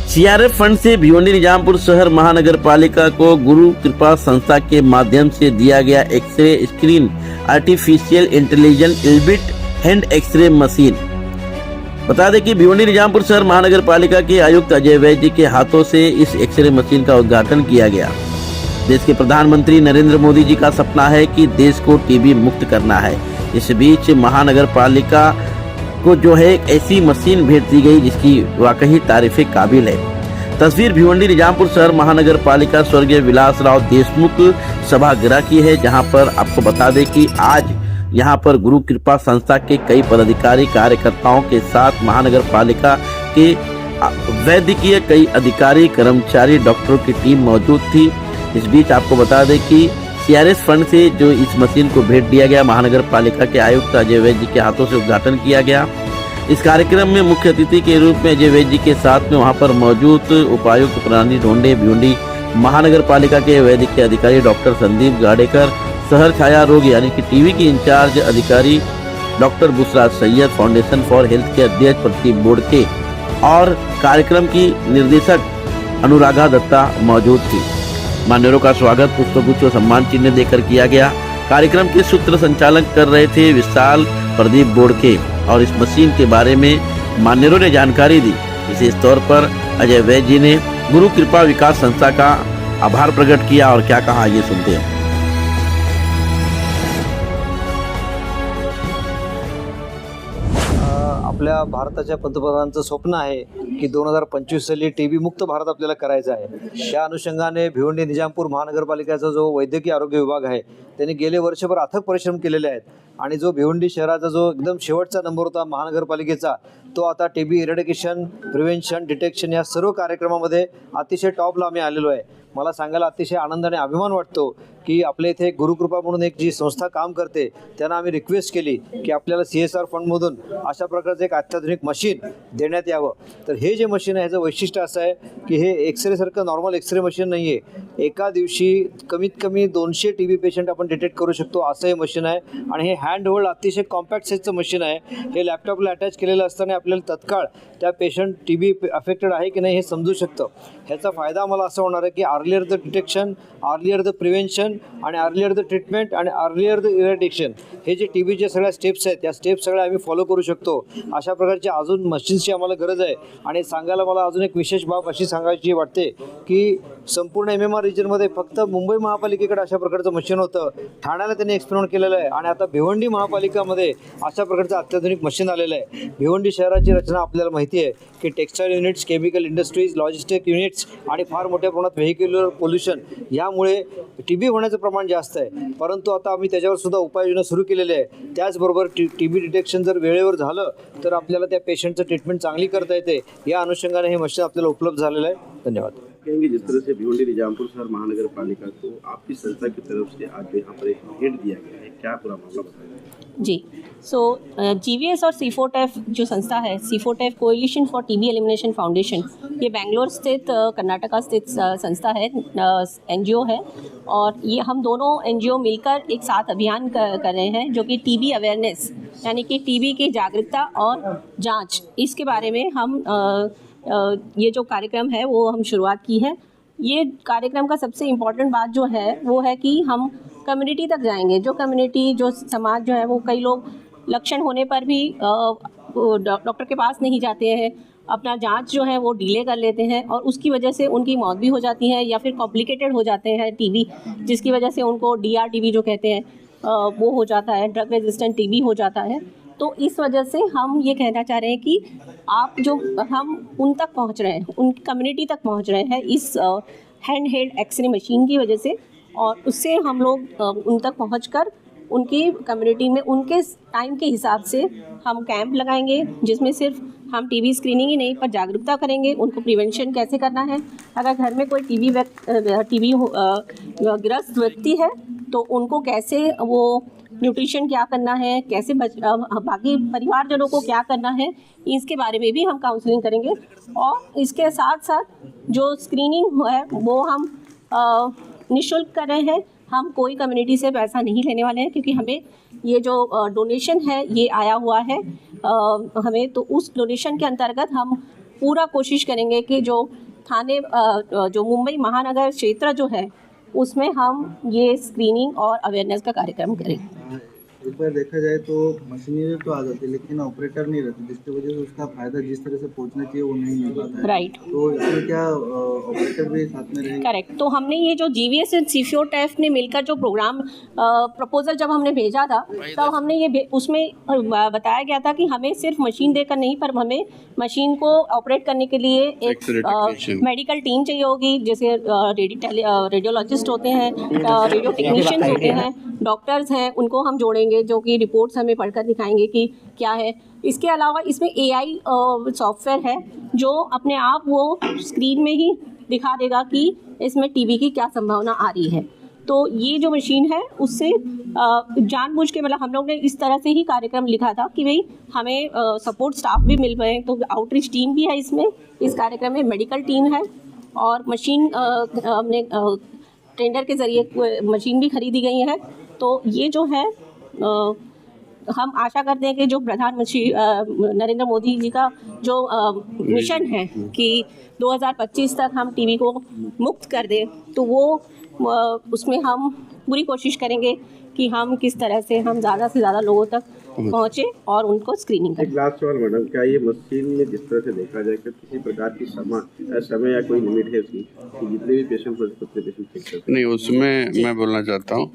CRF fund से भिवंडी निजामपुर शहर महानगर पालिका को गुरु कृपा संस्था के माध्यम से दिया गया X ray screen artificial intelligence inbuilt hand X ray machine. बता दें कि भिवंडी निजामपुर शहर महानगर पालिका के आयुक्त अजय वैद्य जी के हाथों से इस एक्सरे मशीन का उद्घाटन किया गया। देश के प्रधानमंत्री नरेंद्र मोदी जी का सपना है कि देश को टीबी मुक्त करना है। इस बीच महानगर पालिका को जो है एक ऐसी मशीन भेंट दी गई जिसकी वाकई तारीफ काबिल है। तस्वीर भिवंडी निजामपुर शहर महानगर पालिका स्वर्गीय विलासराव देशमुख सभागृह की है, जहां पर आपको बता दें कि आज यहां पर गुरु कृपा संस्था के कई पदाधिकारी कार्यकर्ताओं के साथ महानगर पालिका के वैद्यकीय कई अधिकारी कर्मचारी डॉक्टरों की टीम मौजूद थी। इस बीच आपको बता दें कि सीआरएस फंड से जो इस मशीन को भेंट दिया गया, महानगर पालिका के आयुक्त अजय वैद्य जी के हाथों से उद्घाटन किया गया। इस कार्यक्रम में मुख्य अतिथि के रूप में अजय वैद्य जी के साथ में वहां पर मौजूद उपायुक्त प्रणाली ढोंडे, भिवंडी महानगर पालिका के वैद्यकीय अधिकारी डॉक्टर संदीप गाडेकर, शहर छाया रोग यानी कि टीबी की इंचार्ज अधिकारी doctor Bushra Syed, foundation for health के अध्यक्ष प्रतीक बोडके और कार्यक्रम की निर्देशक अनुरागा दत्ता मौजूद थी। मान्यवरों का स्वागत पुष्पगुच्छ और सम्मान चिन्ह देकर किया गया। कार्यक्रम के सूत्र संचालन कर रहे थे विशाल प्रदीप बोडके और इस मशीन के बारे में मान्यवरों ने जानकारी दी। विशेष तौर पर अजय वैद्य जी ने गुरु कृपा विकास संस्था का आभार प्रकट किया और क्या कहा, ये सुनते हैं। आपल्या भारताच्या पंतप्रधानांचं स्वप्न आहे की 2025 साली टीबी मुक्त भारत आपल्याला करायचा आहे। त्या अनुषंगाने भिवंडी निजामपूर महानगरपालिकेचा जो वैद्यकीय आरोग्य विभाग आहे त्यांनी गेले वर्षभर अथक परिश्रम केलेले आहेत आणि जो भिवंडी शहराचा जो एकदम शेवटचा नंबर होता महानगरपालिकेचा, तो आता टीबी इरेडिकेशन, प्रिव्हेन्शन, डिटेक्शन या सर्व कार्यक्रमामध्ये अतिशय टॉपला आम्ही आलेलो आहे। मला सांगायला अतिशय आनंद आणि अभिमान वाटतो की आपल्या इथे गुरुकृपा म्हणून एक जी संस्था काम करते त्यांना आम्ही रिक्वेस्ट केली की आपल्याला CSR फंडमधून अशा प्रकारचं एक अत्याधुनिक मशीन देण्यात यावं। तर हे जे मशीन आहे ह्याचं वैशिष्ट्य असं आहे की हे एक्सरेसारखं नॉर्मल एक्सरे मशीन नाही आहे। एका दिवशी कमीत कमी 200 टीबी पेशंट आपण डिटेक्ट करू शकतो असं हे मशीन आहे आणि हे हँड होल्ड अतिशय कॉम्पॅक्ट साईजचं मशीन आहे। हे लॅपटॉपला अटॅच केलेलं असताना आपल्याला तत्काळ त्या पेशंट टीबी अफेक्टेड आहे की नाही हे समजू शकतं। ह्याचा फायदा आम्हाला असा होणार आहे की earlier the detection, earlier the prevention आणि अर्लियर द ट्रीटमेंट आणि अर्लियर द इरेडिक्शन, हे जे टीबीचे सगळ्या स्टेप्स आहेत त्या स्टेप्स सगळ्या आम्ही फॉलो करू शकतो। अशा प्रकारची अजून मशीन्सची आम्हाला गरज आहे। आणि सांगायला मला अजून एक विशेष बाब अशी सांगायची वाटते की संपूर्ण MMR रिजनमध्ये फक्त मुंबई महापालिकेकडे अशा प्रकारचं मशीन होतं, ठाण्याला त्यांनी एक्सपेरिमेंट केलेलं आहे आणि आता भिवंडी महापालिकामध्ये अशा प्रकारचं अत्याधुनिक मशीन आलेलं आहे। भिवंडी शहराची रचना आपल्याला माहिती आहे की textile units, chemical industries, logistic units आणि फार मोठ्या प्रमाणात व्हेहिक्युलर पोल्युशन यामुळे टीबी होण्याचं प्रमाण जास्त आहे। परंतु आता आम्ही त्याच्यावर सुद्धा उपाययोजना सुरू केलेली आहे। त्याचबरोबर टीबी डिटेक्शन जर वेळेवर झालं तर आपल्याला त्या पेशंटचं ट्रीटमेंट चांगली करता येते। या अनुषंगाने हे मशीन आपल्याला उपलब्ध झालेलं आहे। धन्यवाद। कहेंगे जिस तरह से भिवंडी निजामपुर शहर महानगर पालिका को आपकी संस्था की तरफ से आज यहाँ पर एक भेंट दिया गया है, क्या पूरा मामला बताइए। जी, सो GVS और C4TEF जो संस्था है, C4TEF coalition for TB elimination foundation, ये बेंगलोर स्थित कर्नाटका स्थित संस्था है, NGO है और ये हम दोनों NGO मिलकर एक साथ अभियान कर रहे हैं जो कि टीबी अवेयरनेस यानी कि टीबी की जागरूकता और जांच, इसके बारे में हम ये जो कार्यक्रम है वो हम शुरुआत की है। ये कार्यक्रम का सबसे इम्पोर्टेंट बात जो है वो है कि हम कम्युनिटी तक जाएंगे। जो कम्युनिटी, जो समाज जो है वो कई लोग लक्षण होने पर भी डॉक्टर के पास नहीं जाते हैं, अपना जांच जो है वो डिले कर लेते हैं और उसकी वजह से उनकी मौत भी हो जाती है या फिर कॉम्प्लिकेटेड हो जाते हैं टीबी, जिसकी वजह से उनको DRTB जो कहते हैं वो हो जाता है, ड्रग रेजिस्टेंट टीबी हो जाता है। तो इस वजह से हम ये कहना चाह रहे हैं कि हम उन तक पहुंच रहे हैं, उन कम्युनिटी तक पहुंच रहे हैं इस हैंड हेल्ड एक्सरे मशीन की वजह से, और उससे हम लोग उन तक पहुंचकर उनकी कम्युनिटी में उनके टाइम के हिसाब से हम कैंप लगाएंगे जिसमें सिर्फ हम टीबी स्क्रीनिंग ही नहीं पर जागरूकता करेंगे, उनको प्रिवेंशन कैसे करना है। अगर घर में कोई टीबी ग्रस्त व्यक्ति है तो उनको कैसे वो न्यूट्रिशन क्या करना है, कैसे बाकी परिवारजनों को क्या करना है, इसके बारे में भी हम काउंसलिंग करेंगे। और इसके साथ साथ जो स्क्रीनिंग है वो हम निःशुल्क कर रहे हैं। हम कोई कम्युनिटी से पैसा नहीं लेने वाले हैं क्योंकि हमें ये जो डोनेशन है ये आया हुआ है हमें, तो उस डोनेशन के अंतर्गत हम पूरा कोशिश करेंगे कि जो थाने जो मुंबई महानगर क्षेत्र जो है उसमें हम ये स्क्रीनिंग और अवेयरनेस का कार्यक्रम करें। एक बार देखा जाए तो मशीनरी तो आ जाती है लेकिन ऑपरेटर नहीं रहते, जिसकी वजह से उसका फायदा जिस तरह से पहुंचना चाहिए वो नहीं मिल पाता है। राइट। तो इसमें क्या ऑपरेटर भी साथ में रहेंगे? करेक्ट। तो हमने ये जो GVS और CFOTF ने मिलकर जो प्रोग्राम प्रपोजल जब हमने भेजा था तब हमने ये उसमें बताया गया था कि हमें सिर्फ मशीन देकर नहीं, पर हमें मशीन को ऑपरेट करने के लिए एक मेडिकल टीम चाहिए होगी, जैसे रेडियोलॉजिस्ट होते हैं, रेडियो टेक्नीशियंस होते हैं, डॉक्टर्स हैं, उनको हम जोड़ेंगे जो कि रिपोर्ट्स हमें पढ़कर दिखाएंगे कि क्या है। इसके अलावा इसमें AI सॉफ्टवेयर है जो अपने आप वो स्क्रीन में ही दिखा देगा कि इसमें TB की क्या संभावना आ रही है। तो ये जो मशीन है उससे जानबूझ के, मतलब हम लोग ने इस तरह से ही कार्यक्रम लिखा था कि भाई हमें सपोर्ट स्टाफ भी मिल पाए, तो आउटरीच टीम भी है इसमें, इस कार्यक्रम में मेडिकल टीम है और मशीन हमने टेंडर के ज़रिए मशीन भी खरीदी गई है। तो ये जो है हम आशा करते हैं कि जो प्रधानमंत्री नरेंद्र मोदी जी का जो मिशन है कि 2025 तक हम TB को मुक्त कर दें, तो वो उसमें हम पूरी कोशिश करेंगे कि हम किस तरह से हम ज़्यादा से ज़्यादा लोगों तक पहुँचे और उनको स्क्रीनिंग करें। एक लास्ट सवाल मैडम, क्या ये मशीन में जिस तरह से देखा जाए कि किसी प्रकार की समय या कोई लिमिट है उसकी कि जितने भी पेशेंट उतने पेशेंट चेक करते? नहीं, उसमें मैं बोलना चाहता हूँ,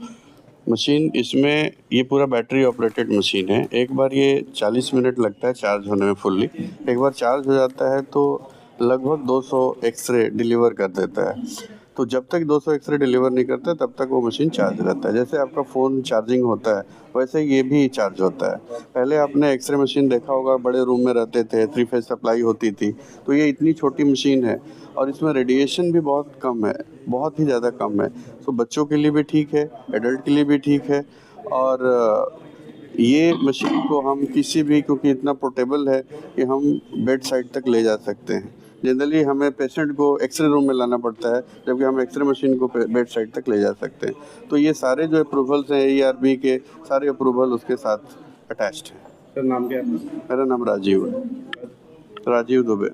मशीन इसमें ये पूरा बैटरी ऑपरेटेड मशीन है। एक बार ये 40 मिनट लगता है चार्ज होने में फुल्ली। एक बार चार्ज हो जाता है तो लगभग 200 एक्सरे डिलीवर कर देता है। तो जब तक 200 एक्सरे डिलीवर नहीं करता तब तक वो मशीन चार्ज रहता है। जैसे आपका फ़ोन चार्जिंग होता है वैसे ये भी चार्ज होता है। पहले आपने एक्सरे मशीन देखा होगा, बड़े रूम में रहते थे, 3 फेज सप्लाई होती थी। तो ये इतनी छोटी मशीन है और इसमें रेडिएशन भी बहुत कम है, बहुत ही ज़्यादा कम है। तो बच्चों के लिए भी ठीक है, एडल्ट के लिए भी ठीक है। और ये मशीन को हम किसी भी, क्योंकि इतना पोर्टेबल है कि हम बेड साइड तक ले जा सकते हैं। जनरली हमें पेशेंट को एक्सरे रूम में लाना पड़ता है, जबकि हम एक्सरे मशीन को बेड साइड तक ले जा सकते हैं। तो ये सारे जो अप्रूवल्स हैं ARB के, सारे अप्रूवल उसके साथ अटैच्ड हैं। सर नाम क्या है आपका? मेरा नाम राजीव है, राजीव दुबे।